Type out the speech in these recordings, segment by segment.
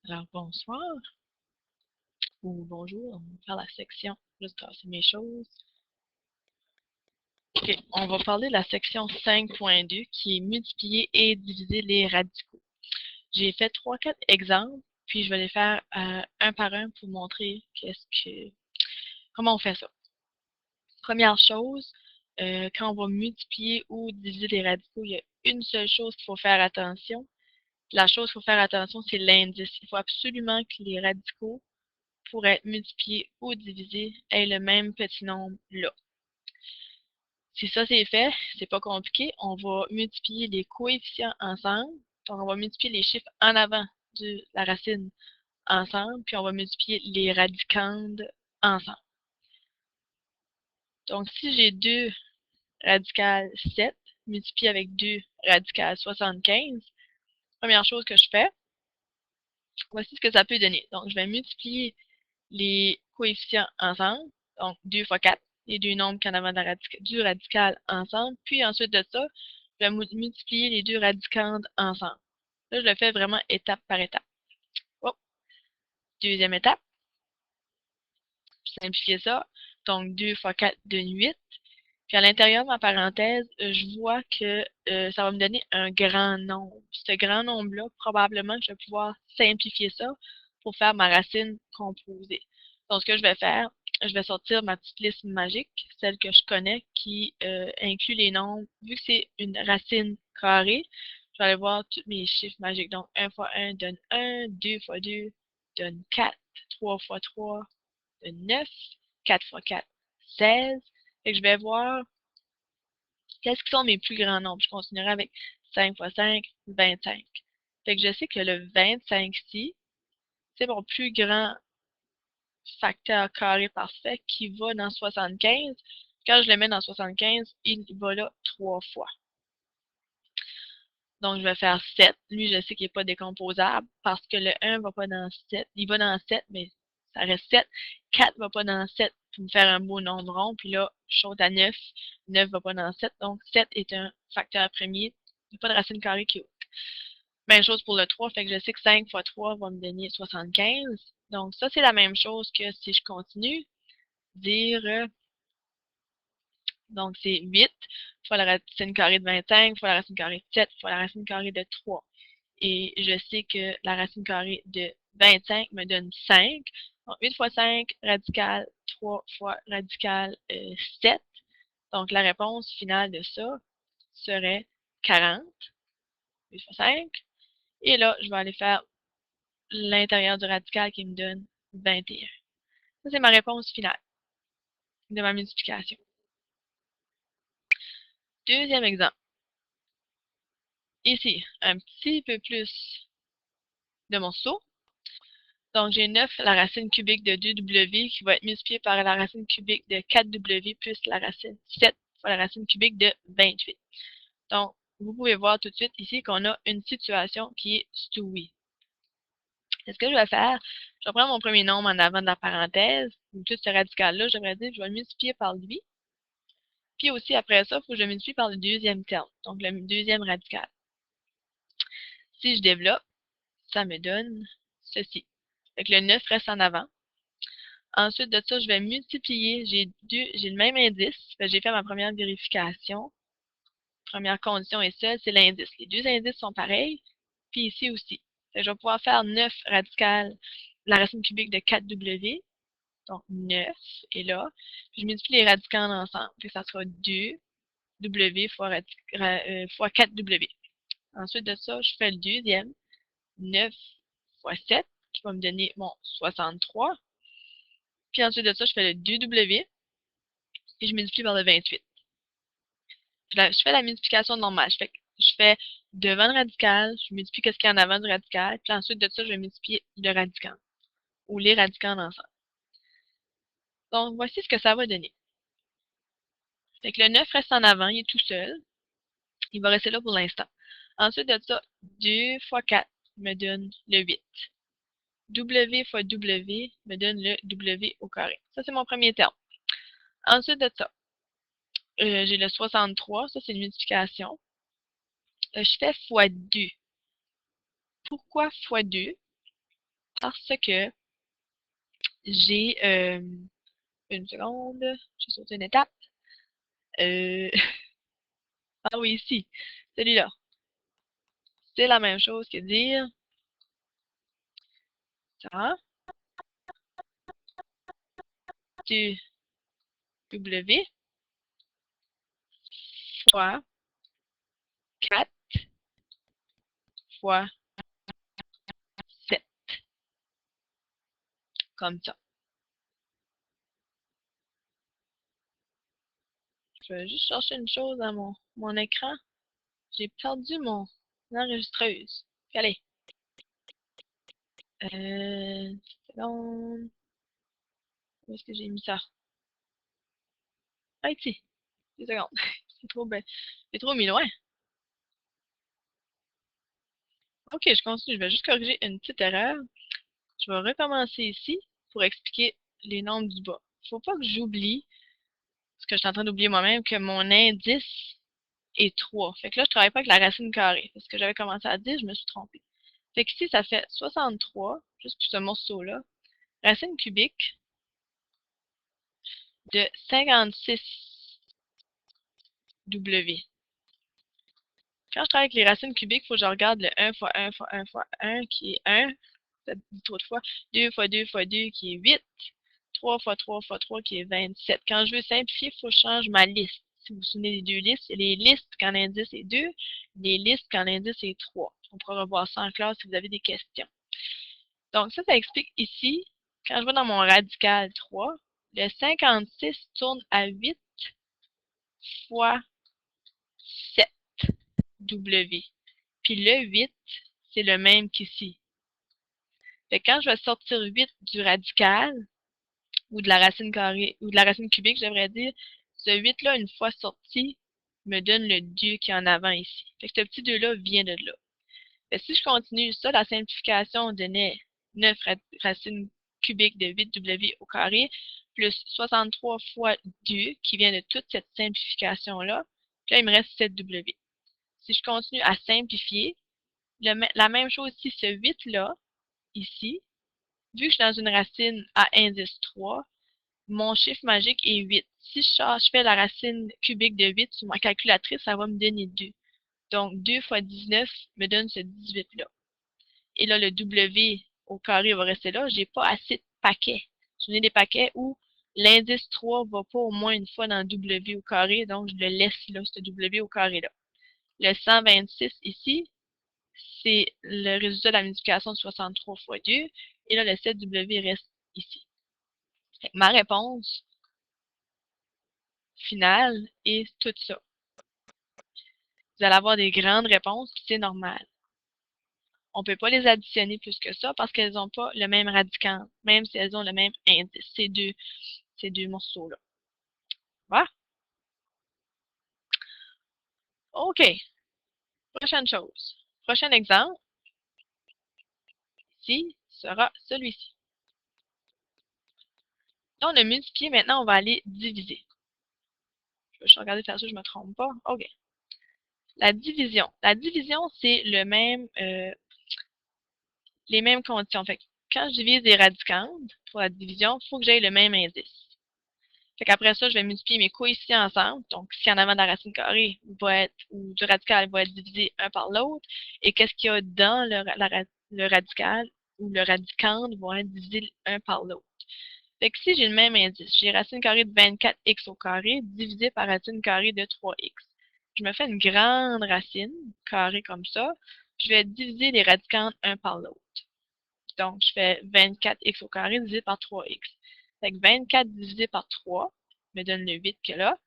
Alors, bonsoir ou bonjour. On va faire la section. Juste tasser mes choses. OK. On va parler de la section 5.2 qui est multiplier et diviser les radicaux. J'ai fait 3-4 exemples, puis je vais les faire un par un pour montrer comment on fait ça. Première chose, quand on va multiplier ou diviser les radicaux, il y a une seule chose qu'il faut faire attention. La chose qu'il faut faire attention, c'est l'indice. Il faut absolument que les radicaux pour être multiplié ou divisé aient le même petit nombre là. Si ça c'est fait, c'est pas compliqué, on va multiplier les coefficients ensemble. Donc on va multiplier les chiffres en avant de la racine ensemble, puis on va multiplier les radicandes ensemble. Donc si j'ai 2 radicales 7 multiplié avec 2 radicales 75, première chose que je fais, voici ce que ça peut donner. Donc je vais multiplier les coefficients ensemble, donc 2 fois 4, les deux nombres qui en avant du radical ensemble, puis ensuite de ça, je vais multiplier les deux radicandes ensemble. Là, je le fais vraiment étape par étape. Oh, deuxième étape, je simplifie ça, donc 2 fois 4 donne 8, puis à l'intérieur de ma parenthèse, je vois que ça va me donner un grand nombre. Ce grand nombre-là, probablement que je vais pouvoir simplifier ça pour faire ma racine composée. Donc, ce que je vais faire, je vais sortir ma petite liste magique, celle que je connais, qui inclut les nombres. Vu que c'est une racine carrée, je vais aller voir tous mes chiffres magiques. Donc, 1 fois 1 donne 1, 2 fois 2 donne 4, 3 fois 3 donne 9, 4 fois 4, 16. Fait que je vais voir qu'est-ce qui sont mes plus grands nombres. Je continuerai avec 5 fois 5, 25. Fait que je sais que le 25-ci, c'est mon plus grand facteur carré parfait qui va dans 75. Quand je le mets dans 75, il va là 3 fois. Donc, je vais faire 7. Lui, je sais qu'il n'est pas décomposable parce que le 1 ne va pas dans 7. Il va dans 7, mais ça reste 7. 4 ne va pas dans 7 pour me faire un beau nombre rond. Puis là, je saute à 9. 9 ne va pas dans 7. Donc, 7 est un facteur premier. Il n'y a pas de racine carrée qui est haute. Même chose pour le 3. Fait que je sais que 5 fois 3 va me donner 75. Donc, ça, c'est la même chose que si je continue. Dire, donc c'est 8 fois la racine carrée de 25 fois la racine carrée de 7 fois la racine carrée de 3. Et je sais que la racine carrée de 25 me donne 5. Donc 8 fois 5, radical 3 fois radical 7. Donc la réponse finale de ça serait 40. 8 fois 5. Et là, je vais aller faire l'intérieur du radical qui me donne 21. Ça, c'est ma réponse finale de ma multiplication. Deuxième exemple. Ici, un petit peu plus de morceaux. Donc, j'ai 9, la racine cubique de 2w qui va être multipliée par la racine cubique de 4w plus la racine 7 fois la racine cubique de 28. Donc, vous pouvez voir tout de suite ici qu'on a une situation qui est Stewie. Ce que je vais faire, je vais prendre mon premier nombre en avant de la parenthèse, ou tout ce radical-là, j'aimerais dire que je vais le multiplier par lui. Puis aussi, après ça, il faut que je le multiplie par le deuxième terme, donc le deuxième radical. Si je développe, ça me donne ceci. Fait que le 9 reste en avant. Ensuite de ça, je vais multiplier. J'ai le même indice. J'ai fait ma première vérification. Première condition est seule, c'est l'indice. Les deux indices sont pareils. Puis ici aussi. Je vais pouvoir faire 9 radicales, la racine cubique de 4w. Donc 9 est là. Puis je multiplie les radicandes ensemble. Puis ça sera 2w fois 4w. Ensuite de ça, je fais le deuxième. 9 fois 7, qui va me donner mon 63. Puis ensuite de ça, je fais le 2w et je multiplie par le 28. Puis là, je fais la multiplication normale. Je fais devant le radical, je multiplie ce qu'il y a en avant du radical, puis ensuite de ça, je vais multiplier le radicand, ou les radicands ensemble. Donc, voici ce que ça va donner. Fait que le 9 reste en avant, il est tout seul. Il va rester là pour l'instant. Ensuite de ça, 2 fois 4 me donne le 8. W fois W me donne le W au carré. Ça, c'est mon premier terme. Ensuite de ça, j'ai le 63. Ça, c'est une multiplication. Je fais fois 2. Pourquoi fois 2? parce que j'ai une seconde, je saute une étape. Ah oui, ici, celui-là. C'est la même chose que dire ça, du W fois 4 fois 7, comme ça. Je vais juste chercher une chose à mon écran. J'ai perdu mon enregistreuse. Puis allez. Une seconde. Où est-ce que j'ai mis ça? Ah, ici. 2 secondes. C'est trop bête. C'est trop mis loin. Ok, je continue. Je vais juste corriger une petite erreur. Je vais recommencer ici pour expliquer les nombres du bas. Faut pas que j'oublie, parce que je suis en train d'oublier moi-même, que mon indice est 3. Fait que là, je travaille pas avec la racine carrée. Parce que j'avais commencé à 10, je me suis trompée. Fait que ici, ça fait 63, juste pour ce morceau-là. Racine cubique de 56W. Quand je travaille avec les racines cubiques, il faut que je regarde le 1 fois 1 fois 1 fois 1 qui est 1. Ça dit trop de fois. 2 fois 2 fois 2 qui est 8. 3 fois 3 fois 3 qui est 27. Quand je veux simplifier, il faut que je change ma liste. Si vous vous souvenez des deux listes, il y a les listes quand l'indice est 2, les listes quand l'indice est 3. On pourra revoir ça en classe si vous avez des questions. Donc ça explique ici, quand je vais dans mon radical 3, le 56 tourne à 8 fois 7W. Puis le 8, c'est le même qu'ici. Fait que quand je vais sortir 8 du radical, ou de la racine carrée, ou de la racine cubique, j'aimerais dire, ce 8-là, une fois sorti, me donne le 2 qui est en avant ici. Fait que ce petit 2-là vient de là. Fait que si je continue ça, la simplification donnait 9 racines cubiques de 8W au carré, plus 63 fois 2, qui vient de toute cette simplification-là. Puis là, il me reste 7W. Si je continue à simplifier, la même chose ici, ce 8-là, ici, vu que je suis dans une racine à indice 3, mon chiffre magique est 8. Si je fais la racine cubique de 8 sur ma calculatrice, ça va me donner 2. Donc, 2 fois 19 me donne ce 18-là. Et là, le W au carré va rester là. J'ai pas assez de paquets. J'en ai des paquets où l'indice 3 va pas au moins une fois dans le W au carré, donc je le laisse là, ce W au carré-là. Le 126 ici, c'est le résultat de la multiplication de 63 fois 2. Et là, le 7W reste ici. Ma réponse finale est tout ça. Vous allez avoir des grandes réponses, puis c'est normal. On ne peut pas les additionner plus que ça parce qu'elles n'ont pas le même radicand, même si elles ont le même indice, ces deux morceaux-là. Voilà. OK. Prochaine chose. Prochain exemple, ici, sera celui-ci. Là, on a multiplié, maintenant, on va aller diviser. Je vais juste regarder faire ça, je ne me trompe pas. OK. La division. La division, c'est les mêmes conditions. Fait que quand je divise des radicandes pour la division, il faut que j'aie le même indice. Fait qu'après ça, je vais multiplier mes coefficients ensemble. Donc, si en avant de la racine carrée ou du radical va être divisé un par l'autre, et qu'est-ce qu'il y a dans le radical ou le radicande vont être divisés un par l'autre. Fait que si j'ai le même indice, j'ai racine carrée de 24x au carré divisé par racine carrée de 3x. Je me fais une grande racine carrée comme ça. Je vais diviser les radicandes un par l'autre. Donc, je fais 24x au carré divisé par 3x. Fait que 24 divisé par 3 me donne le 8 que là.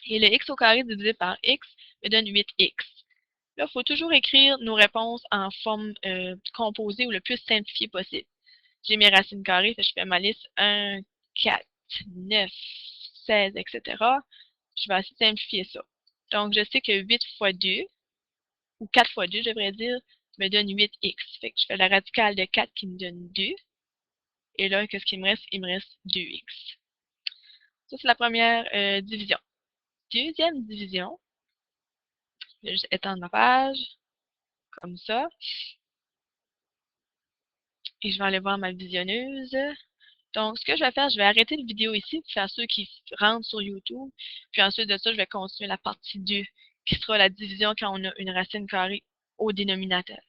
Et le x au carré divisé par x me donne 8x. Là, il faut toujours écrire nos réponses en forme composée ou le plus simplifiée possible. J'ai mes racines carrées, je fais ma liste 1, 4, 9, 16, etc. Je vais essayer de simplifier ça. Donc, je sais que 8 fois 2, ou 4 fois 2, je devrais dire, me donne 8x. Fait que je fais la radicale de 4 qui me donne 2. Et là, qu'est-ce qu'il me reste? Il me reste 2x. Ça, c'est la première division. Deuxième division, je vais juste étendre ma page, comme ça. Et je vais aller voir ma visionneuse. Donc, ce que je vais faire, je vais arrêter la vidéo ici pour faire ceux qui rentrent sur YouTube. Puis ensuite de ça, je vais continuer la partie 2, qui sera la division quand on a une racine carrée au dénominateur.